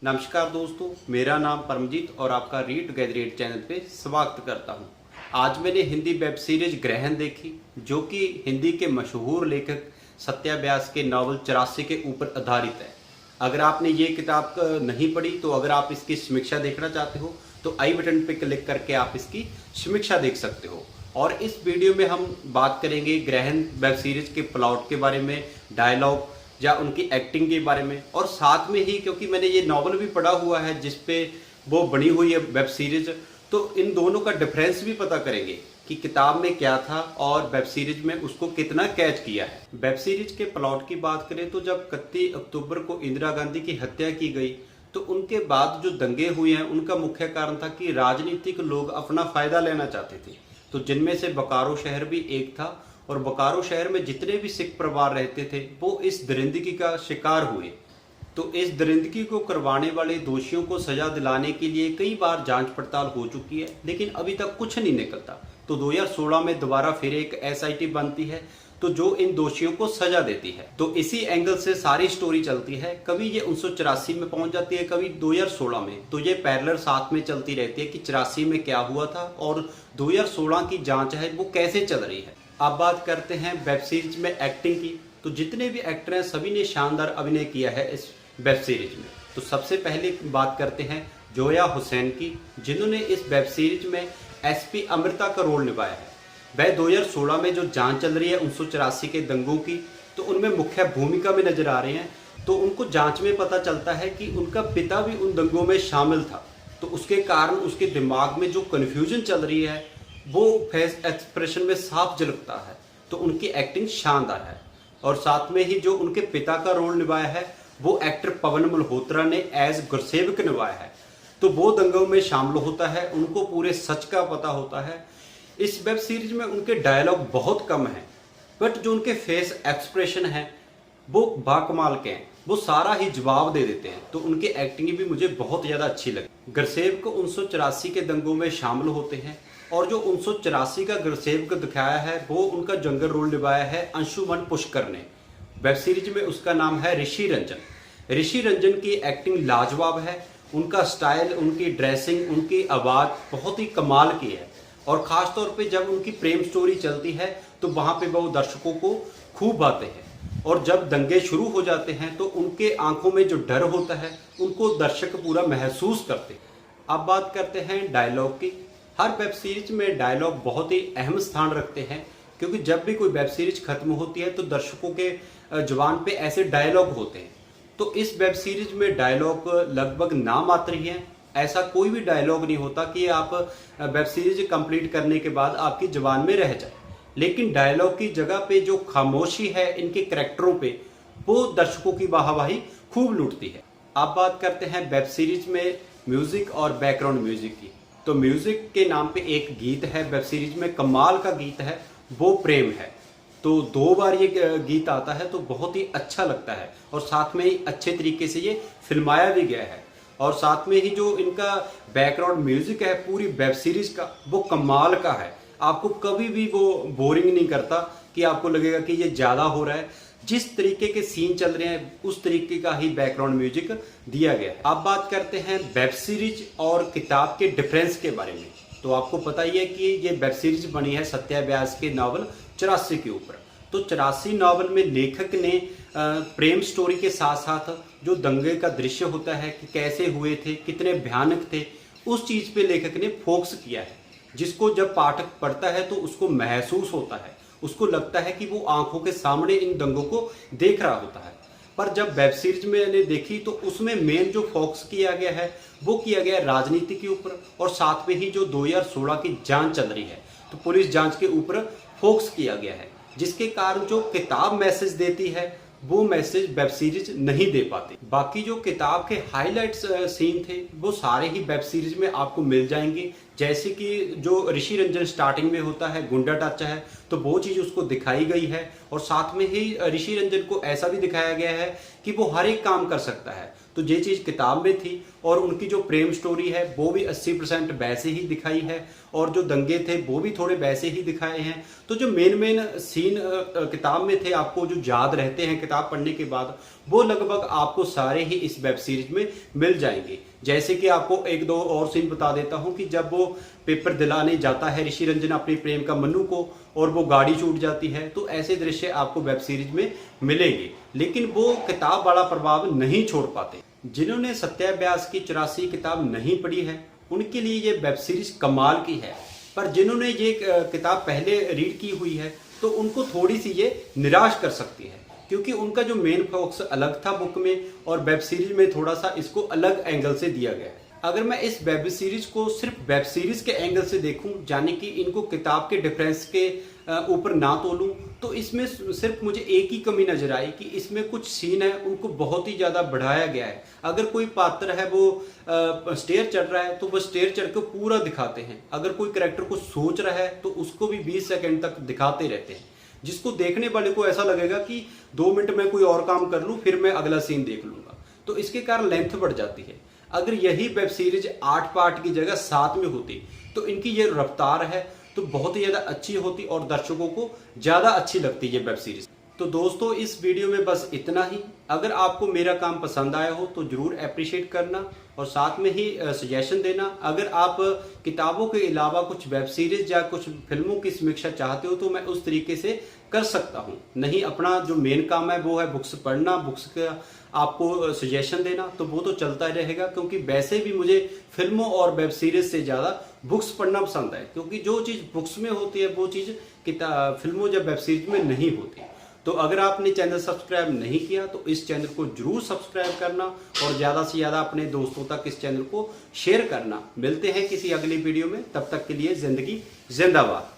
नमस्कार दोस्तों, मेरा नाम परमजीत और आपका रीड टुगेदर रीड चैनल पे स्वागत करता हूं। आज मैंने हिंदी वेब सीरीज ग्रहण देखी, जो कि हिंदी के मशहूर लेखक सत्या व्यास के नावल 84 के ऊपर आधारित है। अगर आपने ये किताब नहीं पढ़ी तो अगर आप इसकी समीक्षा देखना चाहते हो तो आई बटन पे क्लिक करके आप इसकी समीक्षा देख सकते हो। और इस वीडियो में हम बात करेंगे ग्रहण वेब सीरीज के प्लॉट के बारे में, डायलॉग या उनकी एक्टिंग के बारे में, और साथ में ही क्योंकि मैंने ये नॉवल भी पढ़ा हुआ है जिसपे वो बनी हुई है वेब सीरीज, तो इन दोनों का डिफरेंस भी पता करेंगे कि किताब में क्या था और वेब सीरीज में उसको कितना कैच किया है। वेब सीरीज के प्लॉट की बात करें तो जब 31 अक्टूबर को इंदिरा गांधी की हत्या की गई तो उनके बाद जो दंगे हुए हैं उनका मुख्य कारण था कि राजनीतिक लोग अपना फायदा लेना चाहते थे। तो जिनमें से बोकारो शहर भी एक था, और बोकारो शहर में जितने भी सिख परिवार रहते थे वो इस दरिंदगी का शिकार हुए। तो इस दरिंदगी को करवाने वाले दोषियों को सजा दिलाने के लिए कई बार जांच पड़ताल हो चुकी है, लेकिन अभी तक कुछ नहीं निकलता। तो 2016 में दोबारा फिर एक एसआईटी बनती है तो जो इन दोषियों को सजा देती है। तो इसी एंगल से सारी स्टोरी चलती है। कभी ये 1984 में पहुंच जाती है, कभी 2016 में। तो ये पैरेलल साथ में चलती रहती है कि 84 में क्या हुआ था और 2016 की जांच है वो कैसे चल रही है। अब बात करते हैं वेब सीरीज में एक्टिंग की। तो जितने भी एक्टर हैं सभी ने शानदार अभिनय किया है इस वेब सीरीज में। तो सबसे पहले बात करते हैं जोया हुसैन की, जिन्होंने इस वेब सीरीज में एसपी अमृता का रोल निभाया है। वह 2016 में जो जांच चल रही है 1984 के दंगों की, तो उनमें मुख्य भूमिका में नजर आ रहे हैं। तो उनको जांच में पता चलता है कि उनका पिता भी उन दंगों में शामिल था। तो उसके कारण उसके दिमाग में जो कन्फ्यूजन चल रही है वो फेस एक्सप्रेशन में साफ झलकता है। तो उनकी एक्टिंग शानदार है। और साथ में ही जो उनके पिता का रोल निभाया है वो एक्टर पवन मल्होत्रा ने एज गुरसेवक निभाया है। तो वो दंगों में शामिल होता है, उनको पूरे सच का पता होता है। इस वेब सीरीज में उनके डायलॉग बहुत कम हैं, बट जो उनके फेस एक्सप्रेशन है वो बाकमाल के हैं, वो सारा ही जवाब दे देते हैं। तो उनकी एक्टिंग भी मुझे बहुत ज़्यादा अच्छी लगी। गुरसेवक को 1984 के दंगों में शामिल होते हैं, और जो 1984 का गुरसेवक दिखाया है वो उनका जंगल रोल निभाया है अंशुमन पुष्कर ने। वेब सीरीज में उसका नाम है ऋषि रंजन। ऋषि रंजन की एक्टिंग लाजवाब है। उनका स्टाइल, उनकी ड्रेसिंग, उनकी आवाज़ बहुत ही कमाल की है। और ख़ास तौर पे जब उनकी प्रेम स्टोरी चलती है तो वहाँ पे वो दर्शकों को खूब भाते हैं। और जब दंगे शुरू हो जाते हैं तो उनके आंखों में जो डर होता है उनको दर्शक पूरा महसूस करते हैं। अब बात करते हैं डायलॉग की। हर वेब सीरीज में डायलॉग बहुत ही अहम स्थान रखते हैं, क्योंकि जब भी कोई वेब सीरीज खत्म होती है तो दर्शकों के जुबान पे ऐसे डायलॉग होते हैं। तो इस वेब सीरीज में डायलॉग लगभग नामात्र ही हैं। ऐसा कोई भी डायलॉग नहीं होता कि आप वेब सीरीज कंप्लीट करने के बाद आपकी जुबान में रह जाए। लेकिन डायलॉग की जगह पे जो खामोशी है इनके कैरेक्टरों पे, वो दर्शकों की वाहवाही खूब लूटती है। अब बात करते हैं वेब सीरीज में म्यूजिक और बैकग्राउंड म्यूजिक की। तो म्यूजिक के नाम पे एक गीत है वेब सीरीज में, कमाल का गीत है, वो प्रेम है। तो 2 बार ये गीत आता है तो बहुत ही अच्छा लगता है, और साथ में ही अच्छे तरीके से ये फिल्माया भी गया है। और साथ में ही जो इनका बैकग्राउंड म्यूजिक है पूरी वेब सीरीज का, वो कमाल का है। आपको कभी भी वो बोरिंग नहीं करता कि आपको लगेगा कि ये ज़्यादा हो रहा है। जिस तरीके के सीन चल रहे हैं उस तरीके का ही बैकग्राउंड म्यूजिक दिया गया है। अब बात करते हैं वेब सीरीज और किताब के डिफरेंस के बारे में। तो आपको पता ही है कि ये वेब सीरीज बनी है सत्या व्यास के नावल 84 के ऊपर। तो 84 नावल में लेखक ने प्रेम स्टोरी के साथ साथ जो दंगे का दृश्य होता है कि कैसे हुए थे, कितने भयानक थे, उस चीज़ पे लेखक ने फोकस किया है, जिसको जब पाठक पढ़ता है तो उसको महसूस होता है, उसको लगता है कि वो आंखों के सामने इन दंगों को देख रहा होता है। पर जब वेब सीरीज मैंने देखी तो उसमें मेन जो फोकस किया गया है वो किया गया है राजनीति के ऊपर, और साथ में ही जो 2016 की जांच चल रही है तो पुलिस जांच के ऊपर फोकस किया गया है, जिसके कारण जो किताब मैसेज देती है वो मैसेज वेब सीरीज नहीं दे पाती। बाकी जो किताब के हाइलाइट्स सीन थे वो सारे ही वेब सीरीज में आपको मिल जाएंगे। जैसे कि जो ऋषि रंजन स्टार्टिंग में होता है, गुंडा टच है, तो वो चीज़ उसको दिखाई गई है। और साथ में ही ऋषि रंजन को ऐसा भी दिखाया गया है कि वो हर एक काम कर सकता है। तो ये चीज़ किताब में थी और उनकी जो प्रेम स्टोरी है वो भी 80% वैसे ही दिखाई है, और जो दंगे थे वो भी थोड़े वैसे ही दिखाए हैं। तो जो मेन सीन किताब में थे आपको जो याद रहते हैं किताब पढ़ने के बाद, वो लगभग आपको सारे ही इस वेब सीरीज में मिल जाएंगे। जैसे कि आपको एक दो और सीन बता देता हूं कि जब वो पेपर दिलाने जाता है ऋषि रंजन अपनी प्रेम का मन्नू को, और वो गाड़ी छूट जाती है, तो ऐसे दृश्य आपको वेब सीरीज में मिलेंगे, लेकिन वो किताब वाला प्रभाव नहीं छोड़ पाते। जिन्होंने सत्या व्यास की 84 किताब नहीं पढ़ी है उनके लिए ये वेब सीरीज कमाल की है, पर जिन्होंने ये किताब पहले रीड की हुई है तो उनको थोड़ी सी ये निराश कर सकती है, क्योंकि उनका जो मेन फोकस अलग था बुक में, और वेब सीरीज में थोड़ा सा इसको अलग एंगल से दिया गया है। अगर मैं इस वेब सीरीज को सिर्फ वेब सीरीज के एंगल से देखूं, यानी कि इनको किताब के डिफरेंस के ऊपर ना तोलूं, तो इसमें सिर्फ मुझे एक ही कमी नजर आई कि इसमें कुछ सीन है उनको बहुत ही ज्यादा बढ़ाया गया है। अगर कोई पात्र है वो स्टेयर चढ़ रहा है तो वो स्टेयर चढ़ के पूरा दिखाते हैं, अगर कोई कैरेक्टर को सोच रहा है तो उसको भी 20 सेकंड तक दिखाते रहते हैं, जिसको देखने वाले को ऐसा लगेगा कि 2 मिनट में कोई और काम कर लूं फिर मैं अगला सीन देख लूंगा। तो इसके कारण लेंथ बढ़ जाती है। अगर यही वेब सीरीज 8 पार्ट की जगह 7 में होती तो इनकी ये रफ्तार है तो बहुत ही ज्यादा अच्छी होती और दर्शकों को ज्यादा अच्छी लगती है वेब सीरीज। तो दोस्तों इस वीडियो में बस इतना ही। अगर आपको मेरा काम पसंद आया हो तो जरूर अप्रिशिएट करना और साथ में ही सजेशन देना। अगर आप किताबों के अलावा कुछ वेब सीरीज या कुछ फिल्मों की समीक्षा चाहते हो तो मैं उस तरीके से कर सकता हूं। नहीं, अपना जो मेन काम है वो है बुक्स पढ़ना, बुक्स का आपको सजेशन देना, तो वो तो चलता ही रहेगा, क्योंकि वैसे भी मुझे फिल्मों और वेब सीरीज से ज्यादा बुक्स पढ़ना पसंद है, क्योंकि जो चीज बुक्स में होती है वो चीज फिल्मों या वेब सीरीज में नहीं होती। तो अगर आपने चैनल सब्सक्राइब नहीं किया तो इस चैनल को जरूर सब्सक्राइब करना और ज्यादा से ज्यादा अपने दोस्तों तक इस चैनल को शेयर करना। मिलते हैं किसी अगली वीडियो में, तब तक के लिए जिंदगी जिंदाबाद।